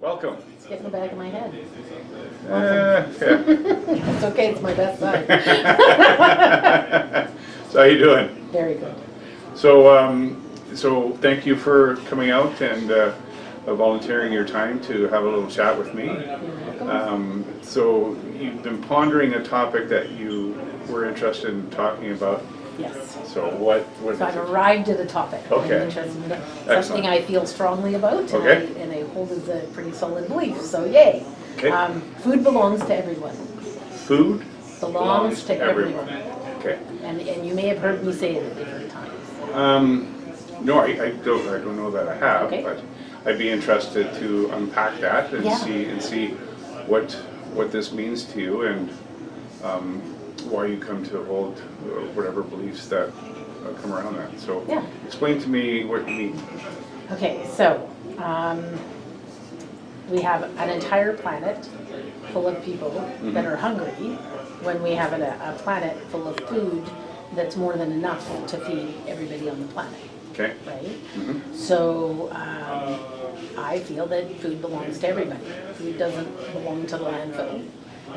Welcome. It's getting the back of my head. Yeah. It's okay, it's my best side. So how you doing? Very good. So thank you for coming out and volunteering your time to have a little chat with me. So you've been pondering a topic that you were interested in talking about. Yes. So what So I've arrived at a topic. Okay. I'm interested in Excellent. something I feel strongly about, Okay. and I hold as a pretty solid belief. So yay. Okay. Food belongs to everyone. Food Belongs to everyone. Okay. And you may have heard me say it at different times. No, I don't know that I have, Okay. but I'd be interested to unpack that and Yeah. see what this means to you and why you come to hold whatever beliefs that come around that. So Yeah. explain to me what you mean. Okay, so we have an entire planet full of people that are hungry when we have a planet full of food that's more than enough to feed everybody on the planet, Okay. right? So I feel that food belongs to everybody. Food doesn't belong to the landfill.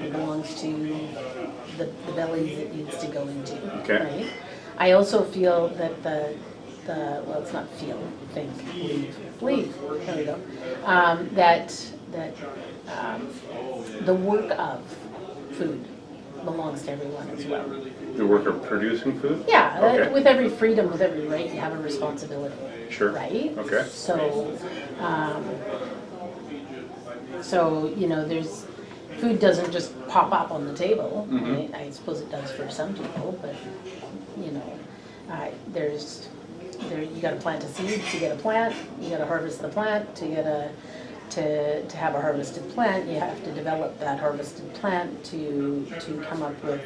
It belongs to the bellies it needs to go into, Okay. right? I also feel that well, it's not feel, think, believe, there we go, that the work of food belongs to everyone as well. The work of producing food? Yeah, Okay. with every freedom, with every right, you have a responsibility. Sure. Right? Okay. So, food doesn't just pop up on the table. Mm-hmm. Right? I suppose it does for some people, but, you gotta plant a seed to get a plant, you gotta harvest the plant, to have a harvested plant, you have to develop that harvested plant to come up with,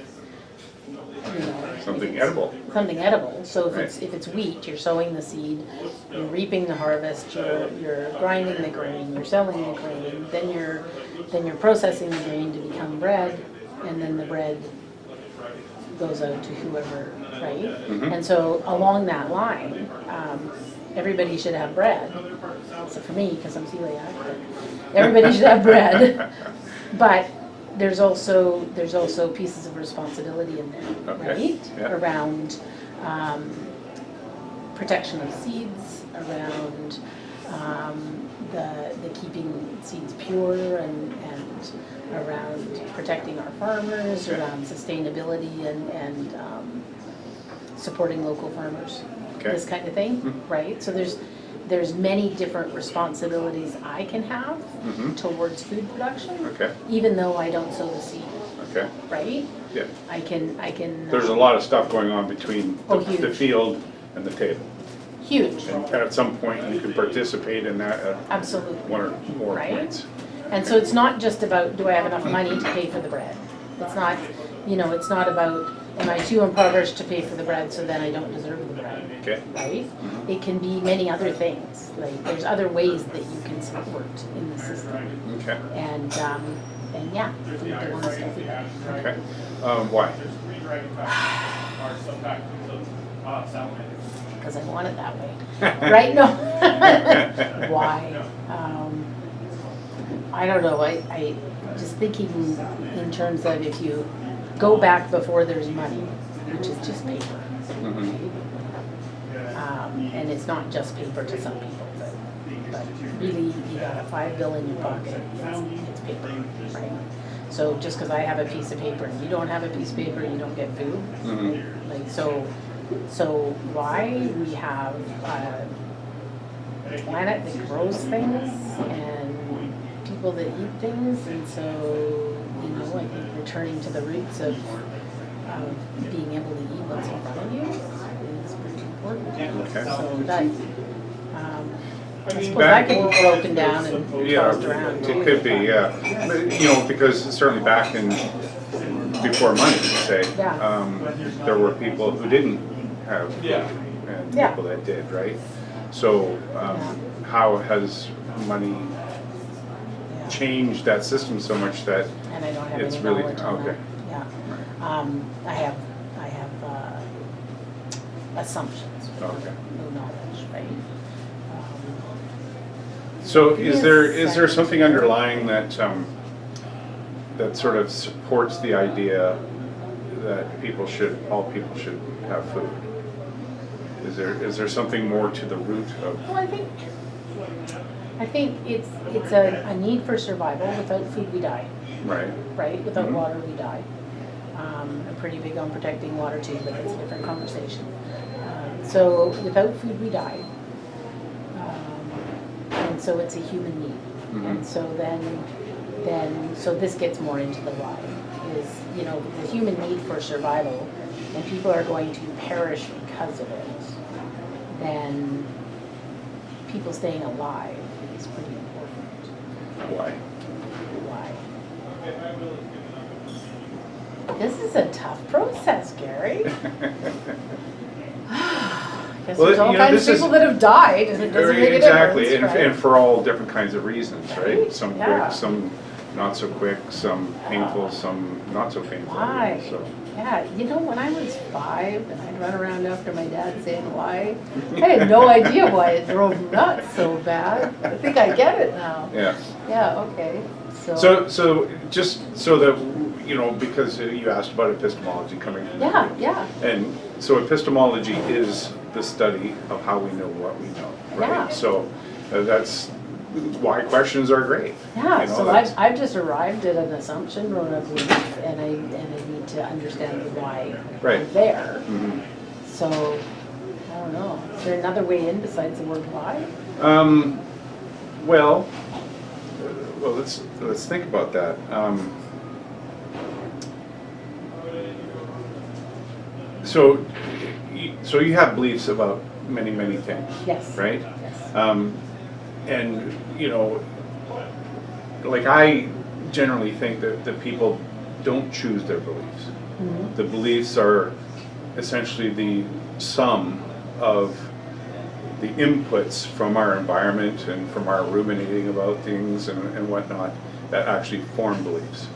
Something edible. Something edible. So Right. if it's wheat, you're sowing the seed, you're reaping the harvest, you're grinding the grain, you're selling the grain, then you're processing the grain to become bread, and then the bread goes out to whoever, right? And so along that line, everybody should have bread, except for me because I'm celiac. But everybody should have bread, but there's also pieces of responsibility in there, Okay. right? Yeah. Around protection of seeds, around the keeping seeds pure, and around protecting our farmers, Okay. around sustainability and supporting local farmers, Okay. this kind of thing, right? So there's many different responsibilities I can have towards food production, Okay. even though I don't sow the seed, Okay. right? Yeah. I can. There's a lot of stuff going on between Oh, the huge. field and the table. Huge, And at some point, you can participate in that at absolutely. one or more Right? points. And so it's not just about, do I have enough money to pay for the bread? It's not, it's not about, am I too impoverished to pay for the bread, so then I don't deserve the bread, Okay. right? It can be many other things, like there's other ways that you can support in the system. Okay. And yeah, food belongs to everybody. Okay. Why? Because I want it that way. Right? No. Why? I don't know. I just thinking in terms of if you go back before there's money, which is just paper. And it's not just paper to some people, but really you got a $5 bill in your pocket, it's paper, right? So just because I have a piece of paper and you don't have a piece of paper, you don't get food. Like so why we have a planet that grows things and people that eat things, and so I think returning to the roots of being able to eat what's in front of you is pretty important. Okay. So that I suppose that could be broken down and tossed around. It could be, yeah. But, because certainly back in before money, say, Yeah. there were people who didn't have food and Yeah. people that did, right? So how has money Yeah. changed that system so much that And I don't have it's any really knowledge on okay? that. Yeah. I have assumptions, but Okay. no knowledge, right? So is there Yes. something underlying that that sort of supports the idea that all people should have food? Is there something more to the root of? Well, I think it's a need for survival. Without food, we die. Right. Right? Without Mhm. water, we die. I'm pretty big on protecting water too, but that's a different conversation. So without food, we die. And so it's a human need. Mhm. And so so this gets more into the why. Is, the human need for survival, and people are going to perish because of it, then people staying alive is pretty important. Why? Why? This is a tough process, Gary. Guess Well, there's all kinds of people that have died, and it doesn't make a exactly, difference, right? and for all different kinds of reasons, right? Right? Some Yeah. quick, some not so quick, some painful, some not so painful. Why? So. Yeah, when I was 5 and I'd run around after my dad saying why, I had no idea why it drove me nuts so bad. I think I get it now. Yeah. Yeah, okay. So just so that, because you asked about epistemology coming from Yeah, Greek. yeah. And so epistemology is the study of how we know what we know, right? Yeah. So that's why questions are great. Yeah, so that's- I've just arrived at an assumption or a belief, and I need to understand the why Right. I'm there. Mhm. So, I don't know. Is there another way in besides the word why? Well, let's think about that. So you have beliefs about many things, Yes. right? Yes. And like I generally think that people don't choose their beliefs. Mhm. The beliefs are essentially the sum of the inputs from our environment and from our ruminating about things and whatnot that actually form beliefs.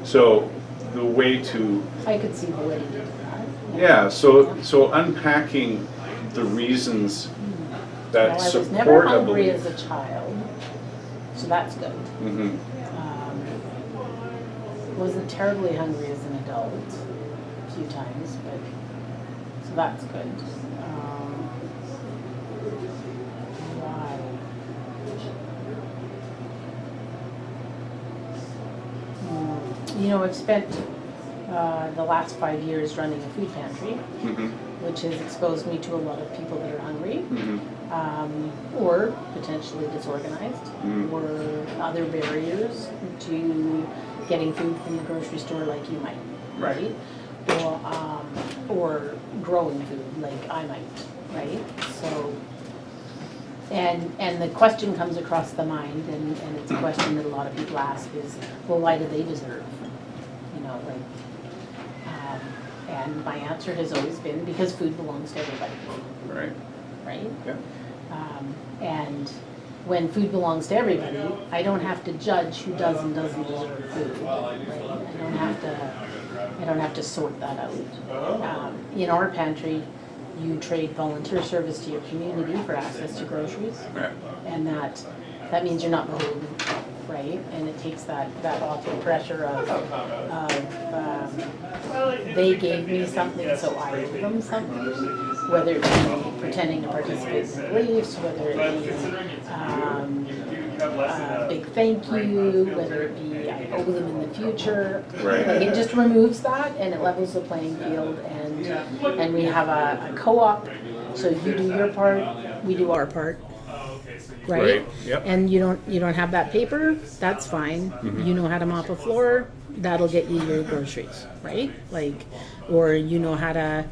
So the way to, I could see validity to that. yeah, so unpacking the reasons that Well, I was support never a hungry belief. as a child, so that's good. Mhm. Wasn't terribly hungry as an adult, a few times, but, so that's good. Why? I've spent the last 5 years running a food pantry, Mhm. which has exposed me to a lot of people that are hungry. Mhm. Or potentially disorganized, Mm. or other barriers to getting food from the grocery store like you might, Right. right? Or growing food like I might, right? So, and the question comes across the mind, and it's a question that a lot of people ask is, well, why do they deserve? And my answer has always been because food belongs to everybody. Right. Right? Yeah. And when food belongs to everybody, I don't have to judge who does and doesn't deserve food. Right? I don't have to sort that out. In our pantry, you trade volunteer service to your community for access to groceries, Right. and that means you're not beholden, right? And it takes that awful pressure of they gave me something, so I give them something. Whether it be pretending to participate in beliefs, whether it be a big thank you, whether it be I owe them in the future. Right. Like it just removes that and it levels the playing field, and we have a co-op. So you do your part, we do our part. Right? Right, yep. And you don't have that paper, that's fine. Mm-hmm. You know how to mop a floor, that'll get you your groceries, right? Or you know how to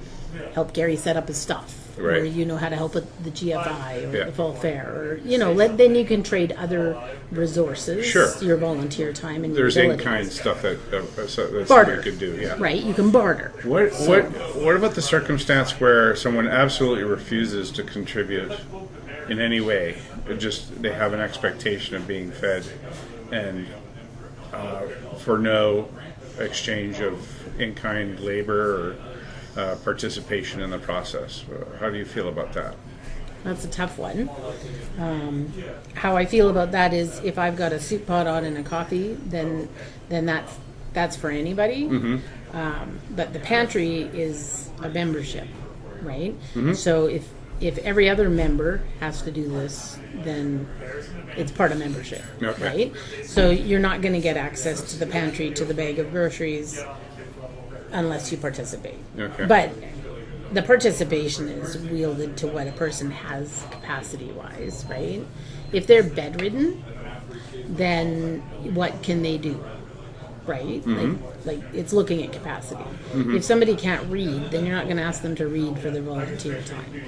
help Gary set up his stuff. Or Right. you know how to help with the GFI or Yeah. the fall fair, or then you can trade other resources, Sure. your volunteer time and There's your abilities. in-kind stuff that Barter. somebody could do, yeah. Right, you can barter. What about the circumstance where someone absolutely refuses to contribute in any way? They have an expectation of being fed, and for no exchange of in-kind labor or participation in the process. How do you feel about that? That's a tough one. How I feel about that is if I've got a soup pot on and a coffee, then that's for anybody. But the pantry is a membership, right? So if every other member has to do this, then it's part of membership, right? So you're not going to get access to the pantry, to the bag of groceries, unless you participate. But the participation is wielded to what a person has capacity-wise, right? If they're bedridden, then what can they do, right? Like it's looking at capacity. If somebody can't read, then you're not going to ask them to read for their volunteer time.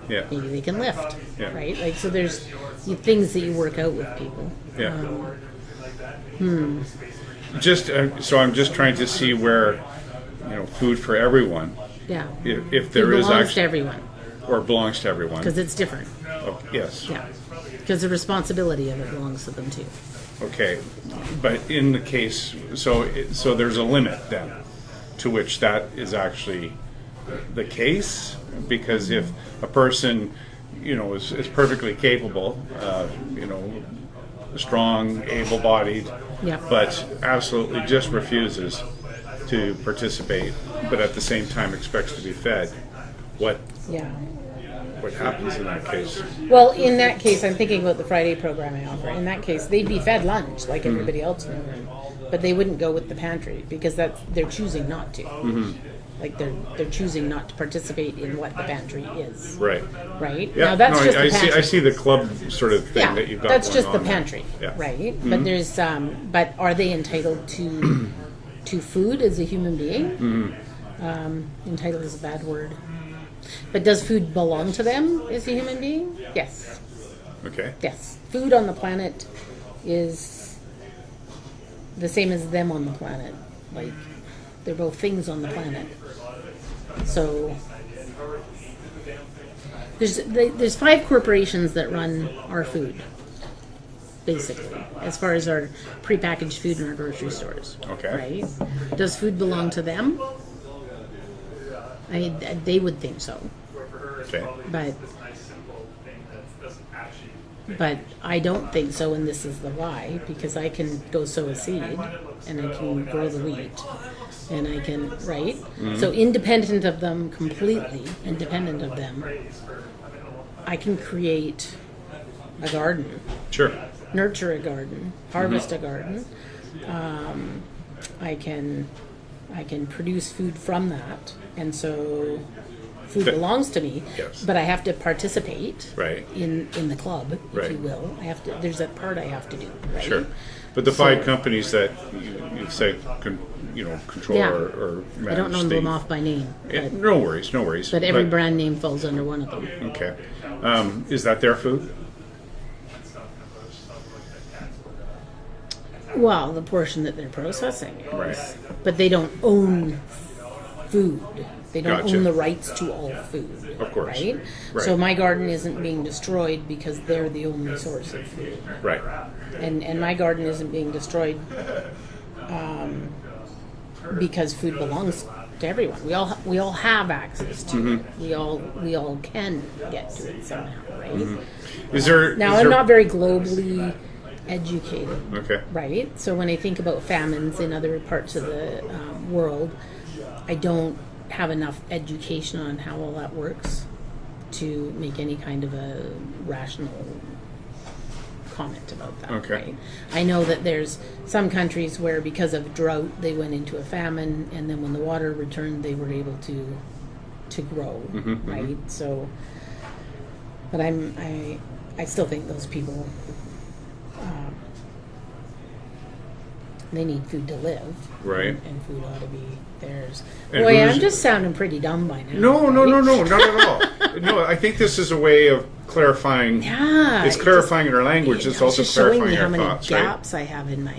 Maybe they can lift, right? Like, so there's things that you work out with people. Just so I'm just trying to see where, food for everyone. If there is belongs to everyone, or belongs to everyone, because it's different. Yes. Because the responsibility of it belongs to them too. Okay, but in the case, so there's a limit then to which that is actually the case, because if a person, is perfectly capable, strong, able-bodied, but absolutely just refuses to participate, but at the same time expects to be fed, what happens in that case? Well, in that case, I'm thinking about the Friday program I offer. In that case, they'd be fed lunch like everybody else in the room, but they wouldn't go with the pantry because they're choosing not to. Like they're choosing not to participate in what the pantry is. Right. Yeah. Now that's just the pantry. I see the club sort of thing that you've got. That's going just the on pantry. There. Right. But there's but are they entitled to food as a human being? Entitled is a bad word. But does food belong to them as a human being? Yes. Okay. Yes. Food on the planet is the same as them on the planet. Like, they're both things on the planet. So there's 5 corporations that run our food, basically, as far as our prepackaged food in our grocery stores. Okay. Right? Does food belong to them? They would think so. Okay. But I don't think so, and this is the why, because I can go sow a seed, and I can grow the wheat, and I can, right? So independent of them, completely independent of them, I can create a garden. Sure. Nurture a garden, harvest a garden. I can produce food from that, and so food belongs to me. Yes. But I have to participate in the club, if you will. There's that part I have to do. Right? Sure. But the 5 companies that you've said control or manage, I don't know them off by name. No worries. But every brand name falls under one of them. Okay. Is that their food? Well, the portion that they're processing is. Right. But they don't own food. They don't Gotcha. own the rights to all food. Of course. Right? So my garden isn't being destroyed because they're the only source of food. Right. And my garden isn't being destroyed because food belongs to everyone. We all have access to it. We all can get to it somehow, right? I'm not very globally educated. Okay. Right? So when I think about famines in other parts of the world, I don't have enough education on how all that works to make any kind of a rational comment about that. Okay. Right? I know that there's some countries where because of drought they went into a famine, and then when the water returned they were able to grow. Right? So, but I still think those people they need food to live. Right. And food ought to be theirs. And Boy, I'm just sounding pretty dumb by now. No, not at all. No, I think this is a way of clarifying. Yeah. It's clarifying in our language. It's also just showing clarifying me how our many thoughts, gaps I have in my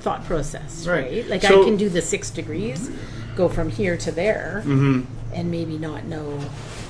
thought process. Right. Like So- I can do the 6 degrees, go from here to there, and maybe not know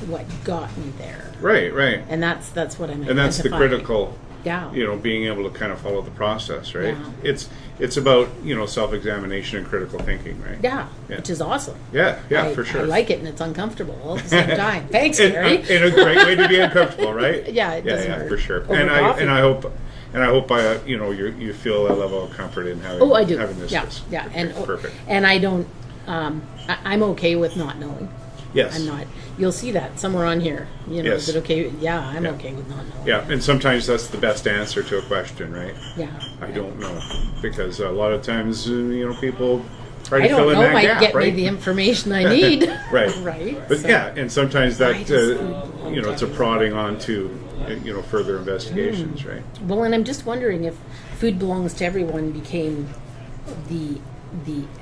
what got me there. Right. And that's what I'm. And that's the identifying. critical Yeah. You know, being able to kind of follow the process, right? Yeah. It's about, you know, self-examination and critical thinking, right? Yeah, which is awesome. Yeah, for sure. I like it, and it's uncomfortable all at the same time. Thanks, Gary. In a great way to be uncomfortable, right? Yeah, it doesn't hurt. For sure. Over And coffee. I hope you know, you feel a level of comfort in having Oh, I do. having this. Yeah, and perfect. And I don't. I'm okay with not knowing. Yes. I'm not. You'll see that somewhere on here. You know, Yes. is it okay? Yeah, I'm okay with not knowing. Yeah, and sometimes that's the best answer to a question, right? Yeah. I don't know, because a lot of times, you know, people try to I fill don't in know. that Might gap, get right? me the information I need. Right. Right. But So- yeah, and sometimes that, Why does food you know, it's a prodding on to, you know, further investigations, right? Well, and I'm just wondering if food belongs to everyone became the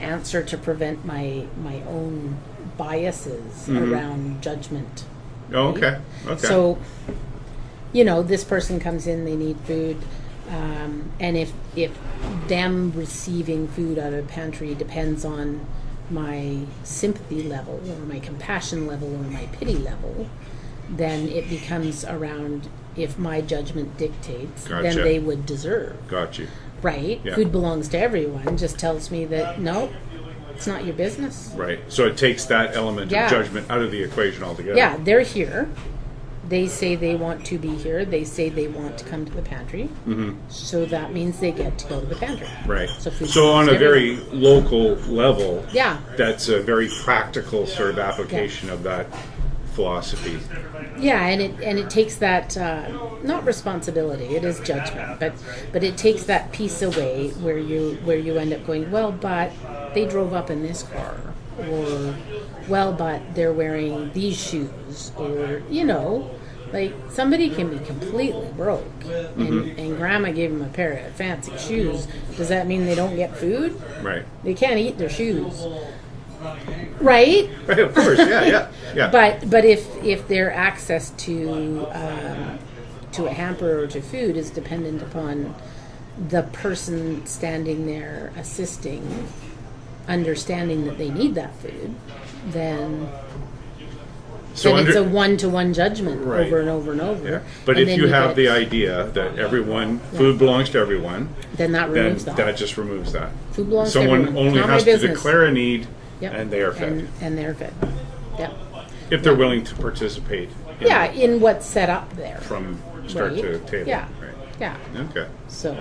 answer to prevent my own biases around judgment. Oh, okay. So, you know, this person comes in, they need food, and if them receiving food out of the pantry depends on my sympathy level or my compassion level or my pity level, then it becomes around if my judgment dictates, Gotcha. then they would deserve. Got you. Right? Yeah. Food belongs to everyone just tells me that, no, it's not your business. Right. So it takes that element Yeah. of judgment out of the equation altogether. Yeah, they're here. They say they want to be here. They say they want to come to the pantry. Mm-hmm. So that means they get to go to the pantry. Right. So, food So on belongs a to very everyone. local level, Yeah. that's a very practical sort of application of that philosophy. Yeah, and it takes that not responsibility, it is judgment, but it takes that piece away where you end up going, well, but they drove up in this car, or well, but they're wearing these shoes, or you know, like somebody can be completely broke, and grandma gave them a pair of fancy shoes. Does that mean they don't get food? Right. They can't eat their shoes. Right? Right, of course, yeah. But if their access to a hamper or to food is dependent upon the person standing there assisting, understanding that they need that food, then it's a one-to-one judgment Right. over and over and over. Yeah. But And if then you have get- the idea that food belongs to everyone, then that then removes that just removes that. Food belongs to Someone everyone. only Not my has to business. declare a need, Yep. and they are fed. and they're fed. Yeah. If they're willing to participate in Yeah, in what's set up there. from start Right. to table. Yeah. Right. Yeah. Okay. So,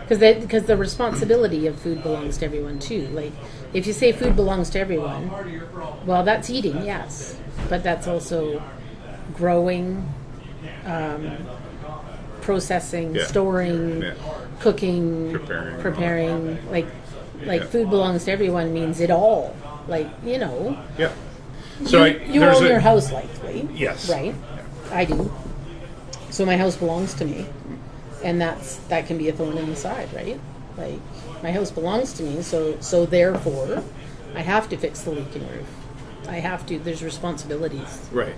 because the responsibility of food belongs to everyone too. Like, if you say food belongs to everyone, well, that's eating, yes, but that's also growing, processing, Yeah. storing, Yeah. cooking, Preparing. Like Yeah. food belongs to everyone means it all. Like, you know, Yeah. So you there's own a, your house likely. Yes. Right? I do. So my house belongs to me. And that can be a thorn in the side, right? Like, my house belongs to me, so therefore I have to fix the leaking roof. I have to, there's responsibilities. Right.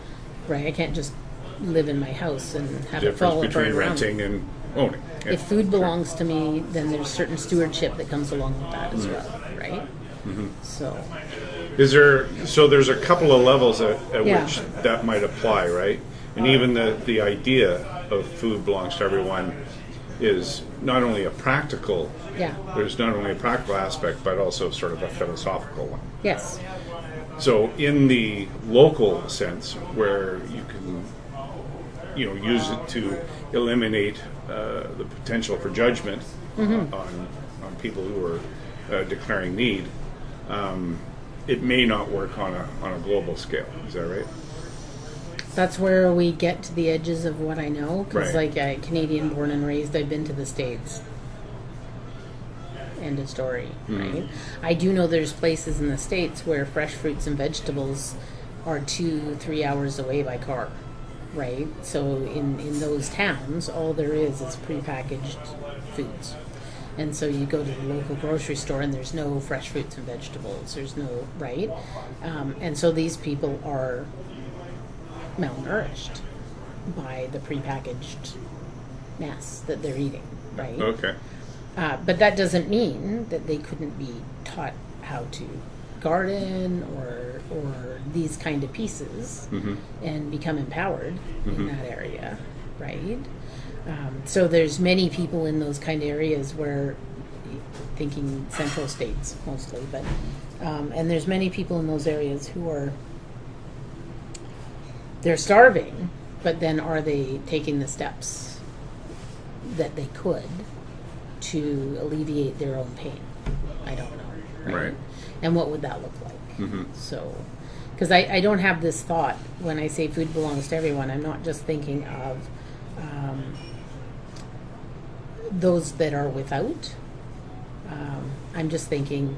Right? I can't just live in my house and have it Difference fall apart between around me. renting and owning. Yeah. If food belongs to me, then there's certain stewardship that comes along with that as well, right? So, There's a couple of levels at Yeah. which that might apply, right? And even the idea of food belongs to everyone is not only a practical, yeah, there's not only a practical aspect, but also sort of a philosophical one. yes, So in the local sense, where you can, use it to eliminate the potential for judgment on people who are declaring need, it may not work on a global scale. Is that right? that's where we get to the edges of what I know. Because, Right. like a Canadian born and raised, I've been to the States. End of story, right? I do know there's places in the States where fresh fruits and vegetables are 2-3 hours away by car, right? So in those towns, all there is prepackaged foods. And so you go to the local grocery store and there's no fresh fruits and vegetables. There's no, right? And so these people are malnourished by the prepackaged mess that they're eating, right? Okay. But that doesn't mean that they couldn't be taught how to garden or these kind of pieces and become empowered in that area, right? So there's many people in those kind of areas where, thinking central states mostly, but and there's many people in those areas who are, they're starving, but then are they taking the steps that they could to alleviate their own pain? I don't know. Right. And what would that look like? Mm-hmm. So, because I don't have this thought when I say food belongs to everyone. I'm not just thinking of those that are without. I'm just thinking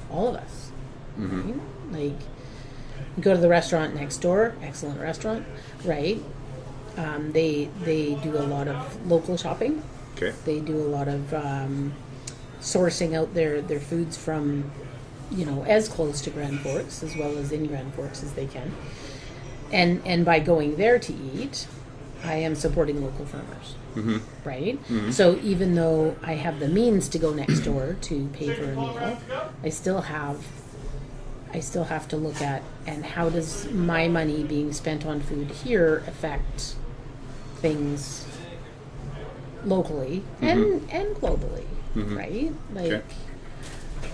all of us. Mm-hmm. Right? Like, you go to the restaurant next door, excellent restaurant, right? They do a lot of local shopping. Okay. They do a lot of sourcing out their foods from, as close to Grand Forks as well as in Grand Forks as they can. And by going there to eat, I am supporting local farmers. Mm-hmm. Right? Mm-hmm. So even though I have the means to go next door to pay for a meal, I still have to look at, and how does my money being spent on food here affect things locally and globally, right? Like, Okay.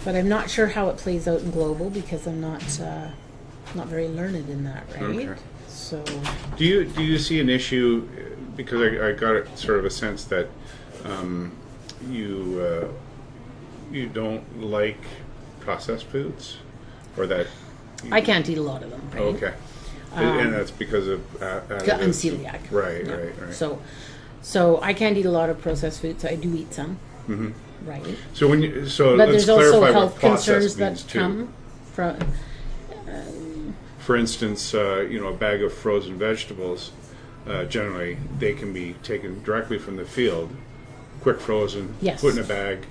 but I'm not sure how it plays out in global because I'm not very learned in that, right? Okay. So Do you see an issue, because I got sort of a sense that you don't like processed foods, or that I can't eat a lot of them, right? Okay, and that's because of I'm additives. celiac. Right, Yeah. right. So I can't eat a lot of processed foods. I do eat some, right? So But let's there's also clarify health what concerns processed that means too. come from. For instance, a bag of frozen vegetables, generally they can be taken directly from the field, quick frozen, Yes. put in a bag,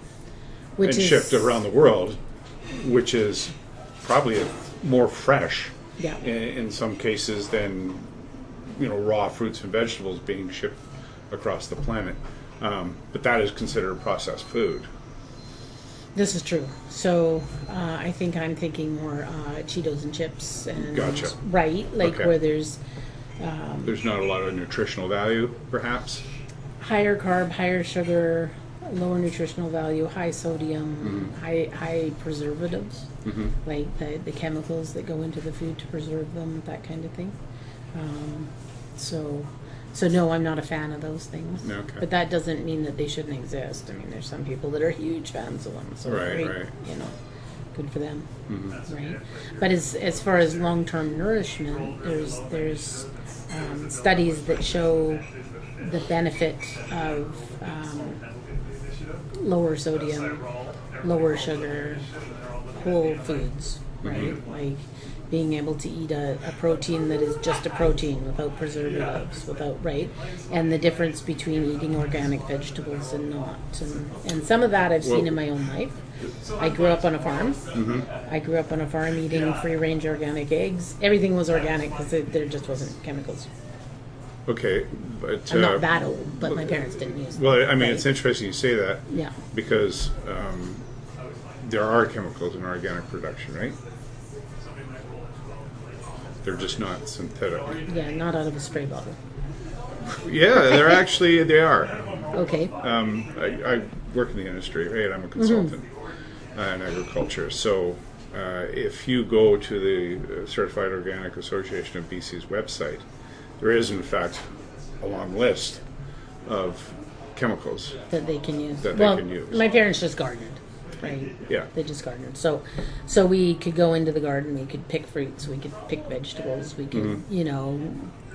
Which and is, shipped around the world, which is probably more fresh Yeah. in some cases than raw fruits and vegetables being shipped across the planet. But that is considered processed food. This is true. So I think I'm thinking more Cheetos and chips and Gotcha. right, like Okay. where there's There's not a lot of nutritional value, perhaps. higher carb, higher sugar, lower nutritional value, high sodium, high preservatives, like the chemicals that go into the food to preserve them, that kind of thing. So no, I'm not a fan of those things. Okay. But that doesn't mean that they shouldn't exist. I mean, there's some people that are huge fans of them. So Right, great, right. good for them, right? But as far as long-term nourishment, there's studies that show the benefit of lower sodium, lower sugar, whole foods, right? Like being able to eat a protein that is just a protein without preservatives, right? And the difference between eating organic vegetables and not. And some of that I've seen in my own life. I grew up on a farm. I grew up on a farm eating free-range organic eggs. Everything was organic because there just wasn't chemicals. Okay, but I'm not that old, but my parents didn't use them. well, I mean, right? it's interesting you say that. Yeah. Because there are chemicals in organic production, right? They're just not synthetic. Yeah, not out of a spray bottle. Yeah, they are. Okay. I work in the industry, right? I'm a consultant in agriculture. So if you go to the Certified Organic Association of BC's website, there is, in fact, a long list of chemicals. That they can use. That they can use. My parents just gardened, right? Yeah. They just gardened. So we could go into the garden, we could pick fruits, we could pick vegetables, we could,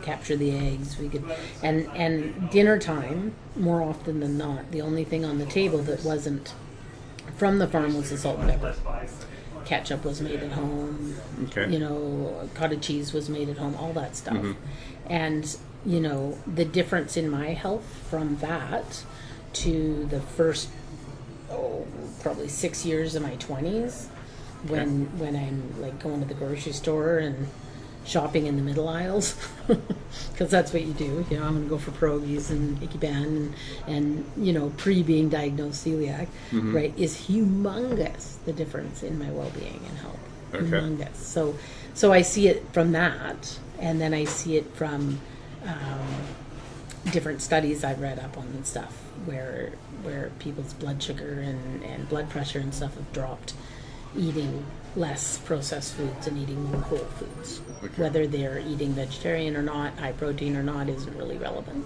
capture the eggs, we could, and dinner time, more often than not, the only thing on the table that wasn't from the farm was the salt and pepper. Ketchup was made at home. Okay. Cottage cheese was made at home, all that stuff. And, the difference in my health from that to the first, probably 6 years of my 20s, when I'm like going to the grocery store and shopping in the middle aisles, because that's what you do. I'm going to go for pierogies and Ikiban and pre being diagnosed celiac, right, is humongous, the difference in my well-being and health. Okay. Humongous. So I see it from that, and then I see it from different studies I've read up on and stuff where people's blood sugar and blood pressure and stuff have dropped eating less processed foods and eating more whole foods. Okay. Whether they're eating vegetarian or not, high protein or not, isn't really relevant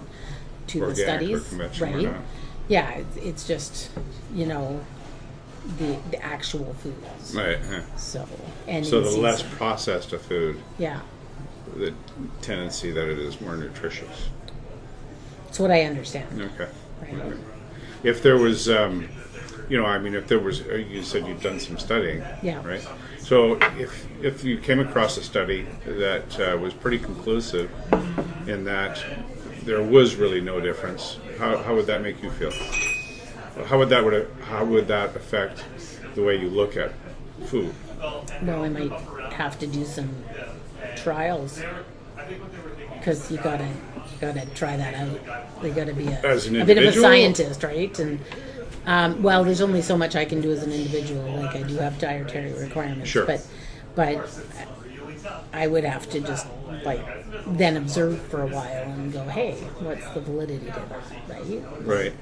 to the studies, right? Yeah, it's just, you know, the actual foods. Right. So So the less processed a food, yeah, the tendency that it is more nutritious. it's what I understand. Okay. Right. Okay. If there was, you know, I mean, if there was, you said you've done some studying, Yeah. right? So if you came across a study that was pretty conclusive in that there was really no difference, how would that make you feel? How would that affect the way you look at food? Well, I might have to do some trials because you gotta try that out. They gotta be As an a bit of a individual? scientist, right? And well, there's only so much I can do as an individual. Like I do have dietary requirements, Sure. but I would have to just like then observe for a while and go, hey, what's the validity to that, right? Right.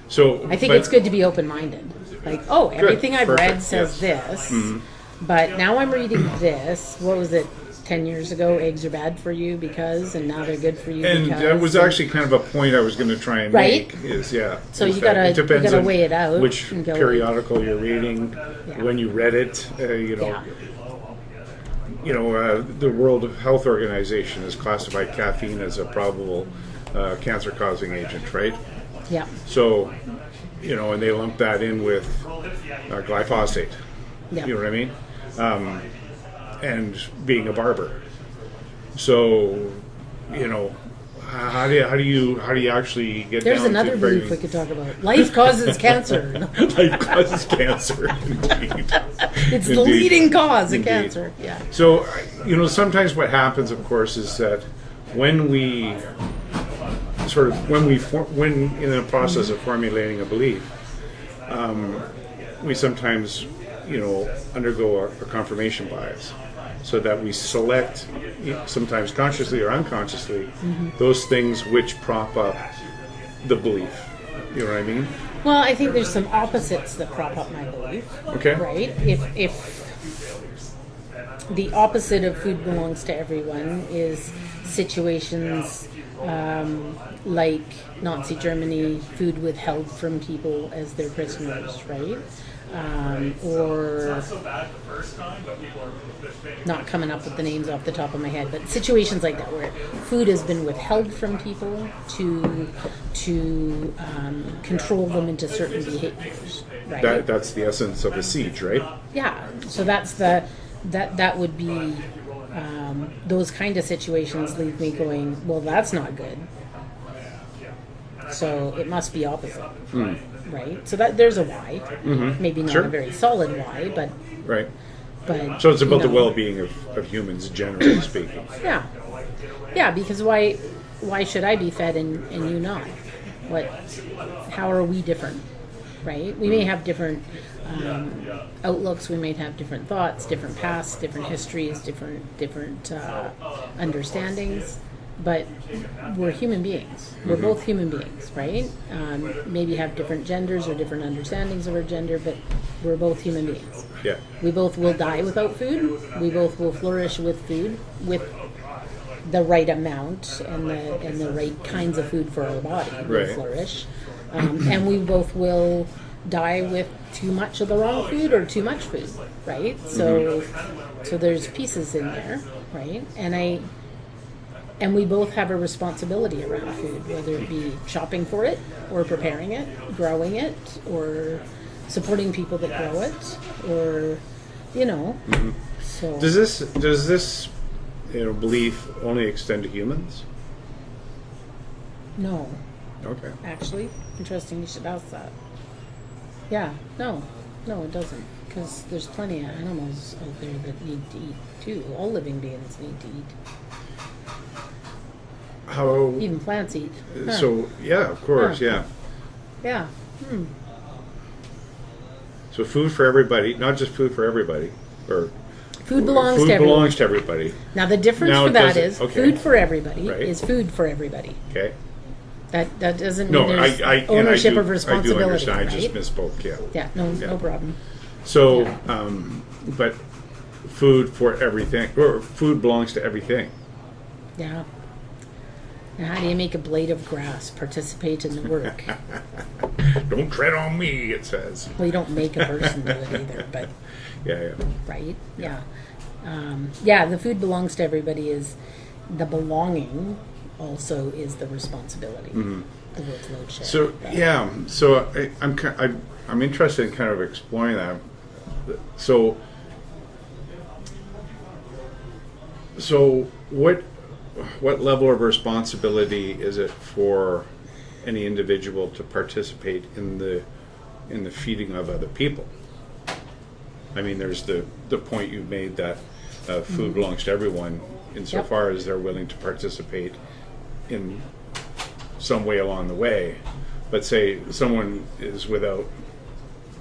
So I think it's good to be open-minded. Like, oh, everything I've read Perfect. says Yes. this, but now I'm reading this. What was it, 10 years ago? Eggs are bad for you because, and now they're good for you And because. that was actually kind of a point I was going to try and Right? make. Is yeah. So is you that gotta- it depends you gotta on weigh it out which and go- periodical you're reading, Yeah. when you read it. You know, Yeah. The World Health Organization has classified caffeine as a probable cancer-causing agent, right? Yeah. So, you know, and they lump that in with glyphosate. Yeah. You know what I mean? And being a barber. So, you know, how do you actually get There's down another to belief we could talk about. Life causes cancer. life causes cancer, indeed. It's the Indeed. leading cause of Indeed. cancer. Yeah. So, you know, sometimes what happens, of course, is that when we when in the process of formulating a belief, we sometimes, you know, undergo a confirmation bias, so that we select, sometimes consciously or unconsciously, those things which prop up the belief. You know what I mean? Well, I think there's some opposites that prop up my belief. Okay. Right? If the opposite of food belongs to everyone is situations like Nazi Germany, food withheld from people as their prisoners, right? Or not coming up with the names off the top of my head, but situations like that where food has been withheld from people to control them into certain behaviors, right? That's the essence of a siege, right? Yeah, so that's that would be those kind of situations leave me going, well, that's not good. So it must be opposite, right? So that there's a why, maybe not Sure. a very solid why, but Right. but So it's about you the know. well-being of humans, generally speaking. Yeah, because why should I be fed and you not? How are we different, right? We may have different outlooks, we may have different thoughts, different pasts, different histories, different understandings, but we're human beings. We're both human beings, right? Maybe have different genders or different understandings of our gender, but we're both human beings. Yeah. We both will die without food. We both will flourish with food, with the right amount and the right kinds of food for our body will Right. flourish. And we both will die with too much of the wrong food or too much food, right? So there's pieces in there, right? And we both have a responsibility around food, whether it be shopping for it or preparing it, growing it, or supporting people that grow it, or you know. So Does this belief only extend to humans? no, Okay. actually, interesting. You should ask that. Yeah, no, it doesn't, because there's plenty of animals out there that need to eat too. All living beings need to eat. How? Even plants eat. Huh. So yeah, of course, Huh. yeah. Yeah. So food for everybody, not just food for everybody, or Food belongs food to everyone. belongs to everybody. Now the difference Now, for that does it- is okay. food for everybody Right. is food for everybody. Okay. That doesn't No, mean there's I ownership do, of responsibility, I do understand. right? I just misspoke. Yeah. Yeah, no problem. So, Yeah. but food for everything, or food belongs to everything. Yeah. Now, how do you make a blade of grass participate in the work? Don't tread on me, it says. Well, you don't make a person do it either, but Yeah. right? Yeah. Yeah, the food belongs to everybody is the belonging also is the responsibility. The workload share. So yeah, so I'm interested in kind of exploring that. So what level of responsibility is it for any individual to participate in the feeding of other people? I mean, there's the point you made that food belongs to everyone insofar as they're willing to participate in some way along the way. But say someone is without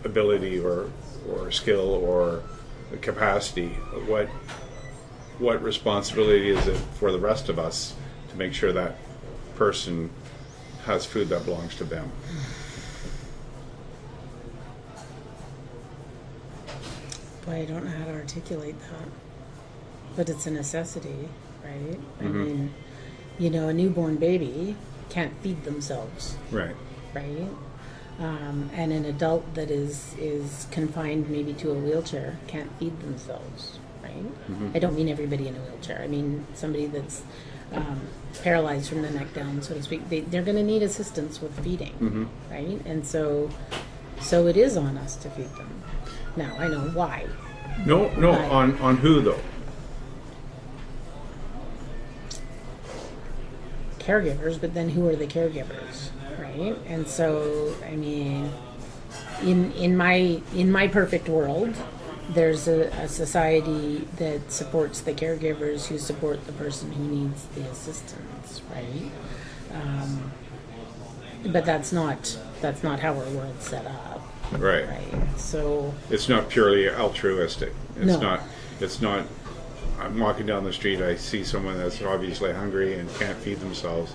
ability or skill or capacity, what responsibility is it for the rest of us to make sure that person has food that belongs to them? Boy, I don't know how to articulate that. But it's a necessity, right? I mean, a newborn baby can't feed themselves, Right. right? And an adult that is confined maybe to a wheelchair can't feed themselves, right? I don't mean everybody in a wheelchair. I mean somebody that's paralyzed from the neck down, so to speak. They're going to need assistance with feeding, right? And so it is on us to feed them. Now, I know why. No, Right. on who though? Caregivers, but then who are the caregivers, right? And so, I mean, in my perfect world, there's a society that supports the caregivers who support the person who needs the assistance, right? But that's not how our world's set up, Right. right? So It's not purely altruistic. No. It's not. I'm walking down the street. I see someone that's obviously hungry and can't feed themselves.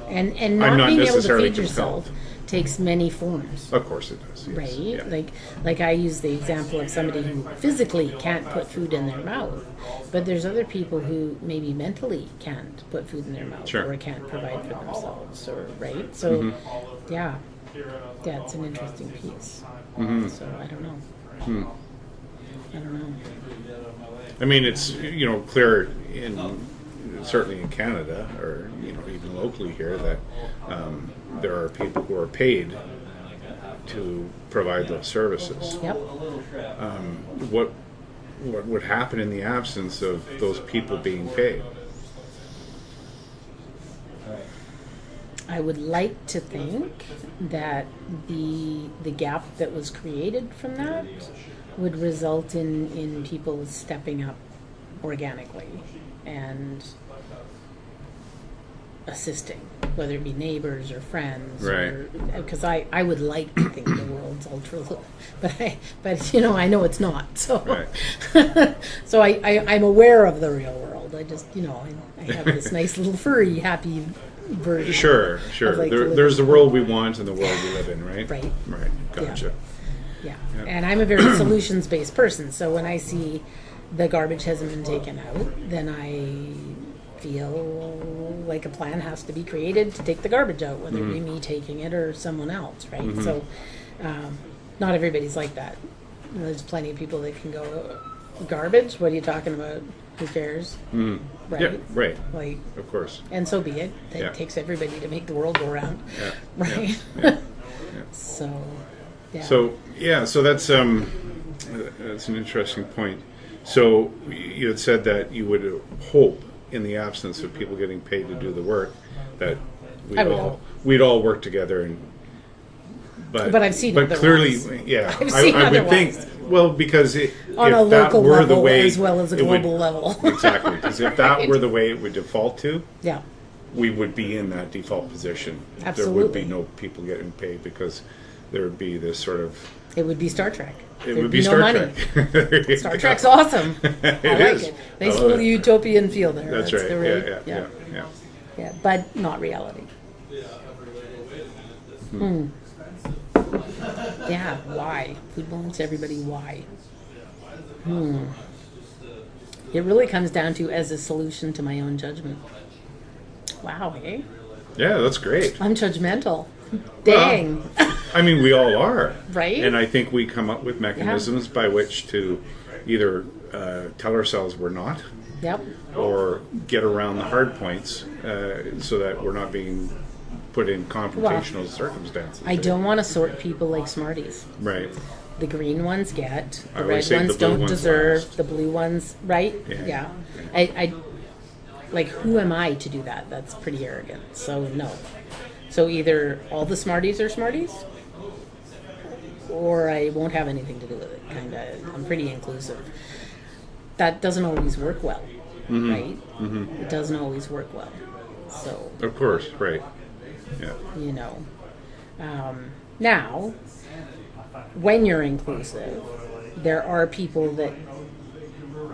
and I'm not not being able to necessarily feed yourself compelled. takes many forms. Of course it does. Yes. Right? Yeah. Like I use the example of somebody who physically can't put food in their mouth, but there's other people who maybe mentally can't put food in their mouth Sure. or can't provide for themselves, or right? So yeah, it's an interesting piece. So I don't know. I don't know. I mean, it's clear certainly in Canada, or even locally here, that there are people who are paid to provide those services. Yep. What would happen in the absence of those people being paid? I would like to think that the gap that was created from that would result in people stepping up organically and assisting, whether it be neighbors or friends, Right. Because I would like to think the world's ultra, but I know it's not. So Right. so I'm aware of the real world. I just I have this nice little furry happy version. Sure. I'd like to live There's the in. world we want and the world we live in, right? Right. Right. Gotcha. Yeah. Yeah. And I'm a very solutions-based person, so when I see the garbage hasn't been taken out, then I feel like a plan has to be created to take the garbage out, whether it be me taking it or someone else, right? So not everybody's like that. There's plenty of people that can go, garbage? What are you talking about? Who cares? Right? Yeah. Right. Like, Of course. and so be it. It Yeah. takes everybody to make the world go round, Yeah. right? Yeah. So, yeah. So that's an interesting point. So you had said that you would hope, in the absence of people getting paid to do the work, that I would hope. we'd all work together. But I've seen But clearly, otherwise. yeah, I've seen I would think. otherwise. Well, because On a if that local were the level way, as well as a it would- global level. exactly, because if that Right. were the way it would default to, Yeah. we would be in that default position. There Absolutely. would be no people getting paid because there would be this sort of. It would be Star Trek. It There'd would be no Star money. Trek. There you Star go. Trek's awesome. I It like is. it. Nice I love little it. utopian feel there. That's right. the Yeah, yeah, but not reality. Yeah, why? Food belongs to everybody, why? It really comes down to as a solution to my own judgment. Wow, eh? Yeah, that's great. I'm judgmental. Dang. Well, I mean, we all are. Right? And I think we come up with mechanisms by which to either tell ourselves we're not, Yep. or get around the hard points so that we're not being put in confrontational circumstances. I don't want to sort people like Smarties. Right. The green ones get, I the always red say ones the blue don't ones deserve, last. the blue ones, right? Yeah. I like, who am I to do that? That's pretty arrogant. So no. So either all the Smarties are Smarties, or I won't have anything to do with it. Kind of, I'm pretty inclusive. That doesn't always work well, right? It doesn't always work well. So, Of course, right. Yeah. you know, now, when you're inclusive, there are people that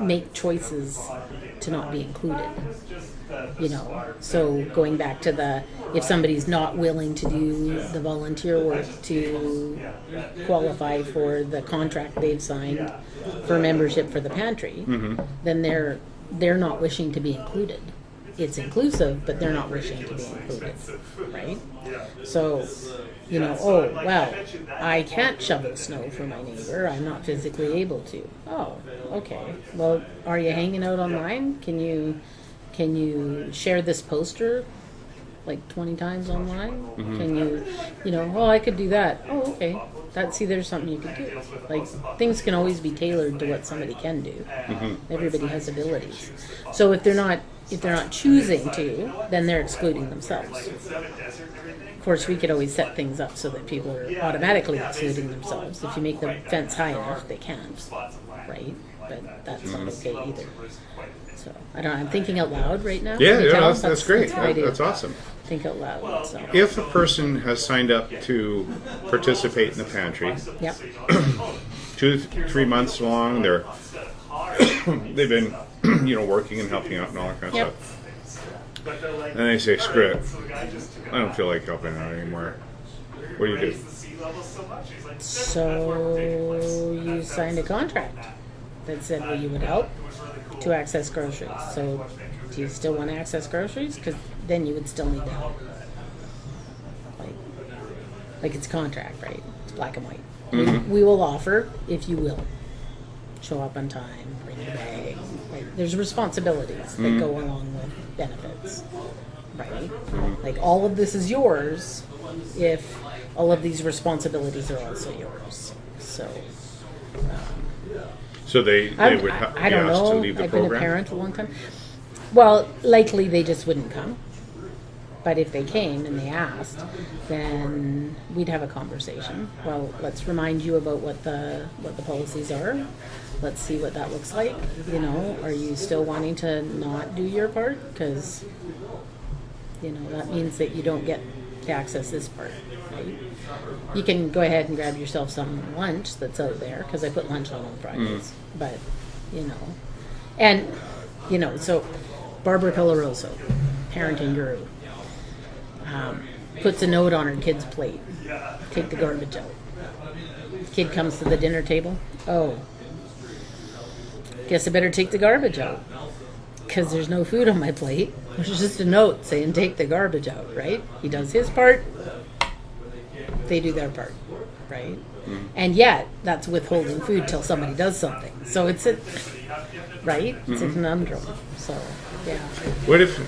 make choices to not be included. You know, so going back to if somebody's not willing to do the volunteer work to qualify for the contract they've signed for membership for the pantry, then they're not wishing to be included. It's inclusive, but they're not wishing to be included, right? So, you know, oh, well, I can't shovel snow for my neighbor. I'm not physically able to. Oh, okay. Well, are you hanging out online? Can you share this poster like 20 times online? Can you know, well, I could do that. Oh, okay. There's something you could do. Like, things can always be tailored to what somebody can do. Everybody has abilities. So if they're not choosing to, then they're excluding themselves. Of course, we could always set things up so that people are automatically excluding themselves. If you make the fence high enough, they can't, right? But that's not okay either. So I don't know. I'm thinking out loud right now. Yeah, Can you tell? that's great. That's what I do. That's awesome. Think out loud. So. If a person has signed up to participate in the pantry, Yep. 2 to 3 months long, they've been, working and helping out and all that kind of Yep. stuff. And they say, screw it, I don't feel like helping out anymore. What do you do? So you signed a contract that said that you would help to access groceries. So do you still want to access groceries? Because then you would still need to help. Like it's a contract, right? It's black and white. We will offer if you will. Show up on time, bring your bag. Like, there's responsibilities that go along with benefits, right? Like all of this is yours if all of these responsibilities are also yours. So they would be I asked don't know. to leave the I've program? been a parent a long time. Well, likely they just wouldn't come. But if they came and they asked, then we'd have a conversation. Well, let's remind you about what the policies are. Let's see what that looks like. Are you still wanting to not do your part? Because, that means that you don't get to access this part, right? You can go ahead and grab yourself some lunch that's out there, because I put lunch on Fridays. But, and, so Barbara Coloroso, parenting guru, puts a note on her kid's plate. Take the garbage out. Kid comes to the dinner table. Oh, guess I better take the garbage out because there's no food on my plate. There's just a note saying take the garbage out, right? He does his part. They do their part, right? And yet, that's withholding food till somebody does something. So it's right? It's a conundrum. So, yeah. What if,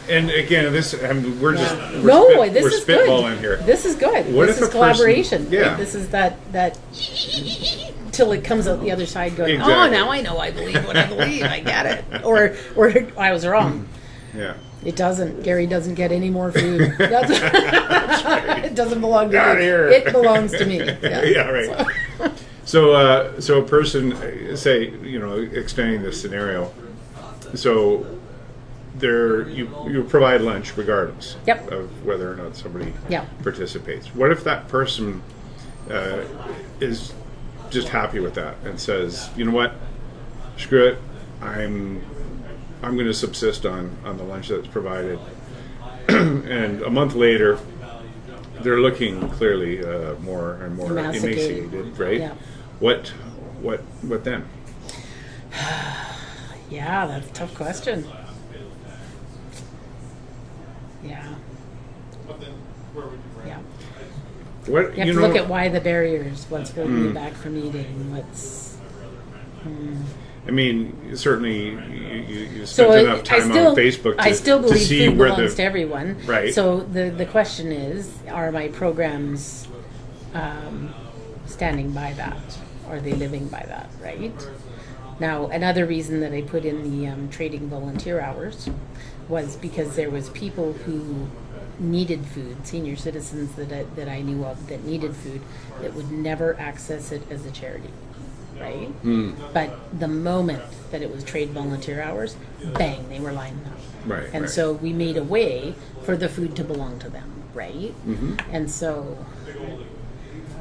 and again, we're spitballing here. This is good. What this if is a collaboration. person- yeah. Right? This is that till it comes out the other side going, Exactly. oh, now I know I believe what I believe. I get it. Or I was wrong. Yeah. It doesn't. Gary doesn't get any more food. That's right. It doesn't belong to Get out me. of here. It belongs to me. Yeah, right. So a person, say, extending this scenario, so you provide lunch regardless Yep. of whether or not somebody Yep. participates. What if that person is just happy with that and says, you know what, screw it, I'm going to subsist on the lunch that's provided. and a month later, they're looking clearly more and more Emaciated. emaciated, right? Yeah. What then? Yeah, that's a tough question. Yeah. Yeah. What You have to look at why the barriers, what's holding you back from eating, what's... I mean, certainly you spent enough time on Facebook I still believe to see food where belongs to everyone. Right. So the question is, are my programs standing by that? Are they living by that, right? Now, another reason that I put in the trading volunteer hours was because there was people who needed food, senior citizens that I knew of that needed food, that would never access it as a charity, right? But the moment that it was trade volunteer hours, bang, they were lining up. Right. And right. so we made a way for the food to belong to them, right? And so,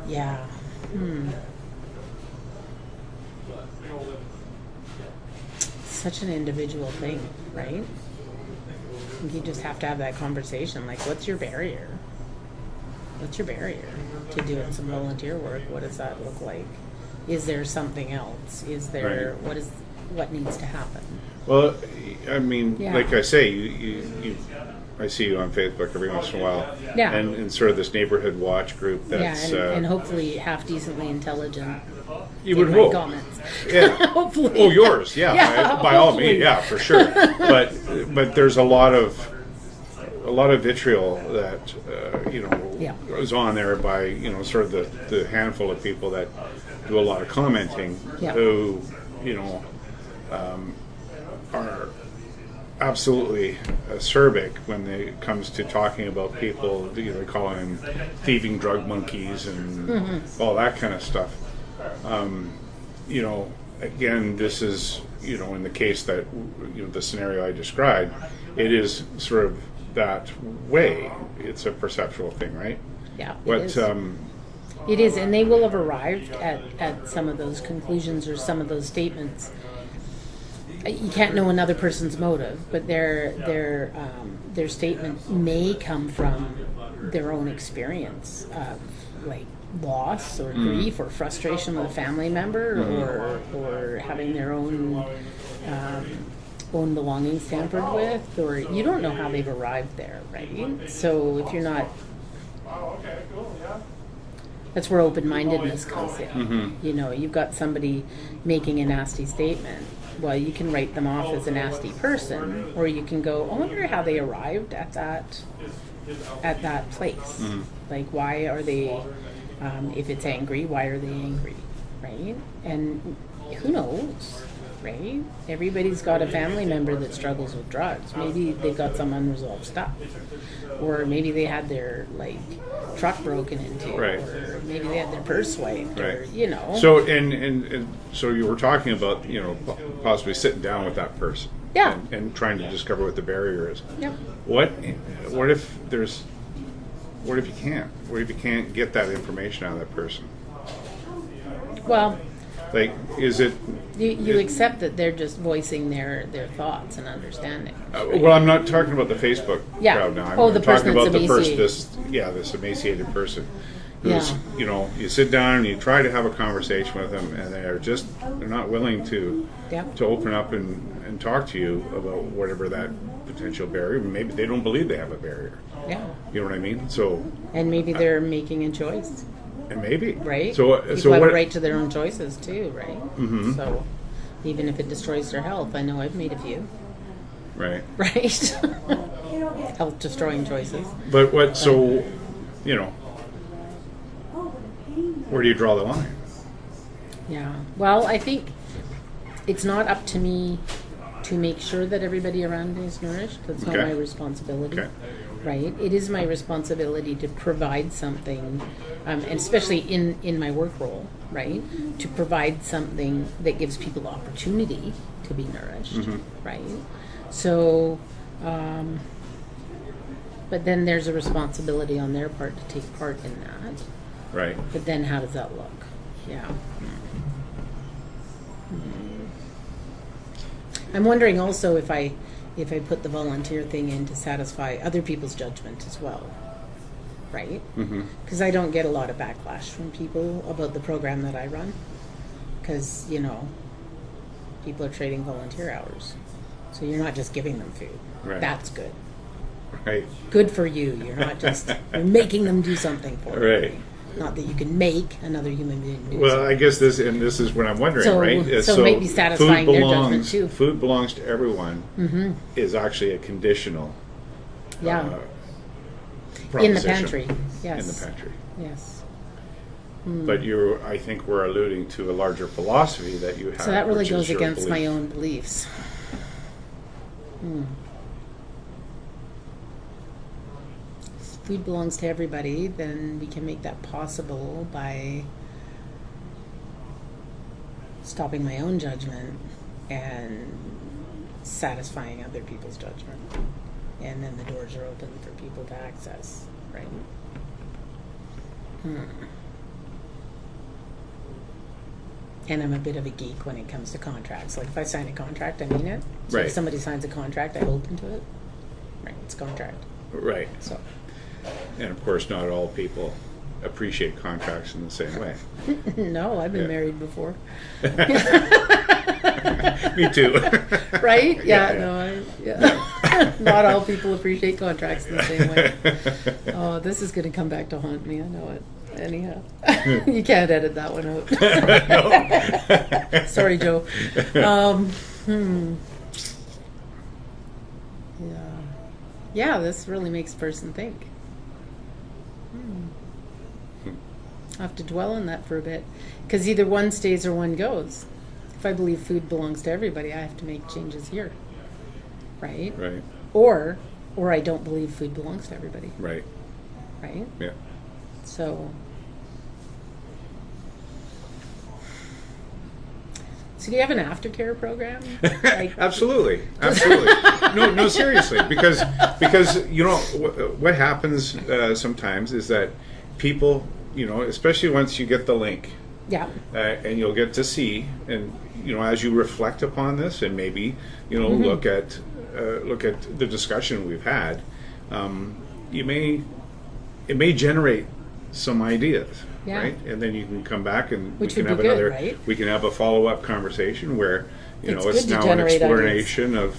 yeah. Such an individual thing, right? You just have to have that conversation. Like, what's your barrier? What's your barrier to doing some volunteer work? What does that look like? Is there something else? Is there what needs to happen? Well, I mean, Yeah. like I say, I see you on Facebook every once in a while. Yeah. And sort of this neighborhood watch group that's... and hopefully half decently intelligent. you in would my hope. comments. Yeah. Hopefully. Oh, yours, yeah. Yeah, by all hopefully. means, yeah, for sure. But there's a lot of vitriol that Yeah. is on there by sort of the handful of people that do a lot of commenting Yeah. who are absolutely acerbic when it comes to talking about people, calling them thieving drug monkeys and all that kind of stuff. Again, this is, in the case that, the scenario I described, it is sort of that way. It's a perceptual thing, right? Yeah. What, It is, and they will have arrived at some of those conclusions or some of those statements. You can't know another person's motive, but their statement may come from their own experience of like loss or grief or frustration with a family member or having their own belongings tampered with, or you don't know how they've arrived there, right? So if you're not, that's where open-mindedness comes in. You've got somebody making a nasty statement. Well, you can write them off as a nasty person, or you can go, I wonder how they arrived at that place. Like, why are they, if it's angry, why are they angry, right? And who knows, right? Everybody's got a family member that struggles with drugs. Maybe they've got some unresolved stuff. Or maybe they had their, truck broken into, Right. or maybe they had their purse swiped, or, Right. So and so you were talking about possibly sitting down with that person, Yeah. and trying to discover what the barrier is. Yep. What if you can't? What if you can't get that information out of that person? Well, Like, is it? you accept that they're just voicing their thoughts and understanding. Well, I'm not talking about the Facebook Yeah. crowd now. I'm The talking person about that's the person, emaciated. this emaciated person. Who's, Yeah. you sit down and you try to have a conversation with them, and they're not willing to open up and talk to you about whatever that potential barrier. Maybe they don't believe they have a barrier. Yeah. You know what I mean? So, And maybe they're making a choice, and maybe right? So People have what? a right to their own choices too, right? So even if it destroys their health, I know I've made a few, Right. right? Health destroying choices. But what? So, where do you draw the line? Yeah. Well, I think it's not up to me to make sure that everybody around me is nourished. That's not my responsibility. Okay. Right? It is my responsibility to provide something, and especially in my work role, right? To provide something that gives people opportunity to be nourished, right? So, but then there's a responsibility on their part to take part in that. Right. But then how does that look? Yeah. I'm wondering also if if I put the volunteer thing in to satisfy other people's judgment as well, right? Because I don't get a lot of backlash from people about the program that I run, because, you know, people are trading volunteer hours. So you're not just giving them food. Right. That's good. Right. Good for you. You're not just you're making them do something for you. Right. Not that you can make another human being do Well, something. I guess this is what I'm wondering, So- right? so maybe satisfying their judgment too. Food belongs to everyone is actually a conditional Yeah. In the proposition. pantry. Yes. In the pantry. Yes. But I think we're alluding to a larger philosophy that you have. So that really which is goes your against my belief. own beliefs. If food belongs to everybody, then we can make that possible by stopping my own judgment and satisfying other people's judgment. And then the doors are open for people to access, right? And I'm a bit of a geek when it comes to contracts. Like, if I sign a contract, I mean it. So Right. if somebody signs a contract, I hold them to it. Right, it's a contract. Right. So, And of course, not all people appreciate contracts in the same way. no, I've been Yeah. married before. Me too. Right? Yeah, Yeah, yeah. Not all people appreciate contracts in the same way. Oh, this is going to come back to haunt me. I know it. Anyhow, you can't edit that one out. Sorry, Joe. Yeah, this really makes a person think. I have to dwell on that for a bit, because either one stays or one goes. If I believe food belongs to everybody, I have to make changes here, right? Right. Or I don't believe food belongs to everybody, Right. right? Yeah. So do you have an aftercare program? Like, Absolutely. No, seriously, because you know what happens sometimes is that people, you know, especially once you get the link, yeah, and you'll get to see, and you know, as you reflect upon this, and maybe you know, look at the discussion we've had, it may generate some ideas. Yeah. Right, and then you can come back and Which we can would be have good, another. right? We can have a follow-up conversation where you It's know it's good to now an generate exploration of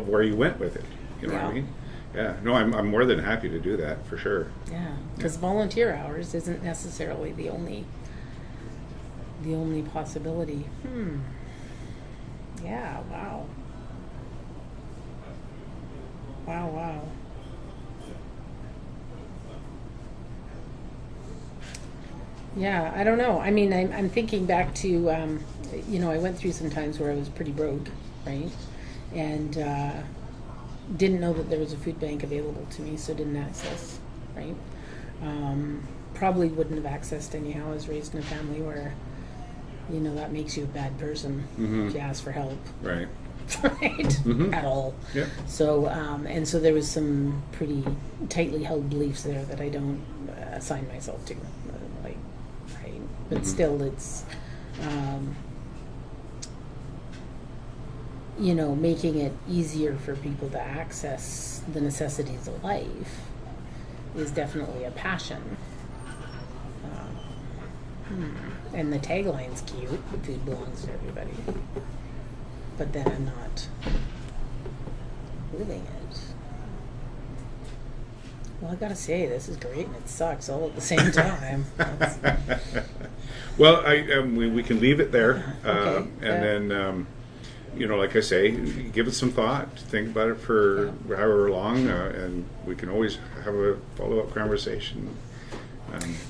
where you went with it. You know what I Yeah. mean? Yeah. No, I'm more than happy to do that for sure. yeah, because volunteer hours isn't necessarily the only possibility. Yeah. Wow. Wow. Yeah, I don't know. I mean, I'm thinking back to, you know, I went through some times where I was pretty broke, right? And didn't know that there was a food bank available to me, so didn't access, right? Probably wouldn't have accessed anyhow. I was raised in a family where, you know, that makes you a bad person if you ask for help, Right. right? At all. Yeah. So, and so there was some pretty tightly held beliefs there that I don't assign myself to, like, right? But still, it's, you know, making it easier for people to access the necessities of life is definitely a passion. And the tagline's cute, food belongs to everybody. But then I'm not living it. Well, I gotta say, this is great and it sucks all at the same time. Well, we can leave it there, Okay, and then you know, like I say, give it some thought, think about it for however long, and we can always have a follow-up conversation.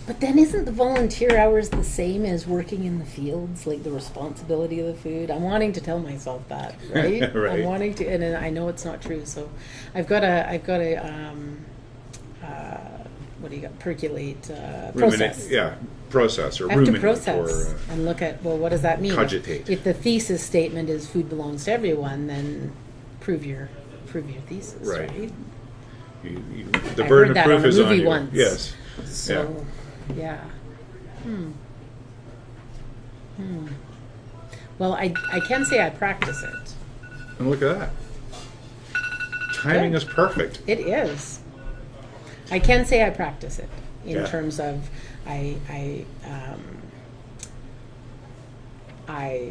But then isn't the volunteer hours the same as working in the fields, like the responsibility of the food? I'm wanting to tell myself that, right? Right. I'm wanting to, and I know it's not true. So I've got to what do you got? Percolate, process. Process or I have to ruminate process or and look at, well, what does that mean? cogitate. If the thesis statement is food belongs to everyone, then prove your thesis, Right. right? The I burden heard of that proof on a is on movie you. once. Yes. So, yeah. Well, I can say I practice it. And look at that. timing Good. is perfect. It is. I can say I practice it in Yeah. terms of I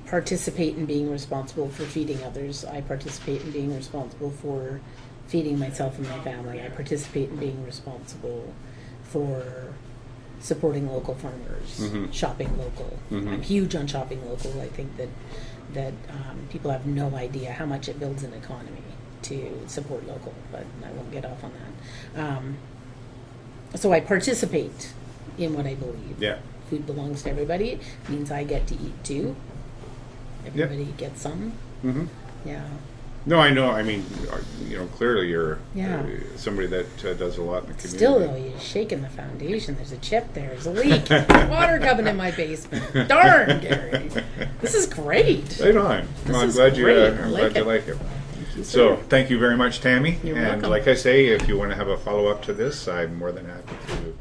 participate in being responsible for feeding others. I participate in being responsible for feeding myself and my family. I participate in being responsible for supporting local farmers, Mhm. shopping local. Mhm. I'm huge on shopping local. I think that people have no idea how much it builds an economy to support local, but I won't get off on that. So I participate in what I believe. Yeah. Food belongs to everybody. It means I get to eat too. Everybody gets some. Hmm. Yeah. No, I know. I mean, clearly you're Yeah. somebody that does a lot in the community. Still though, you're shaking the foundation. There's a chip there. There's a leak. Water coming in my basement. Darn, Gary. This is great. Right on. This Well, I'm is glad you. great. I'm I glad like you it. like it. Thank you, So, sir. thank you very much, Tammy. You're and welcome. like I say, if you want to have a follow up to this, I'm more than happy to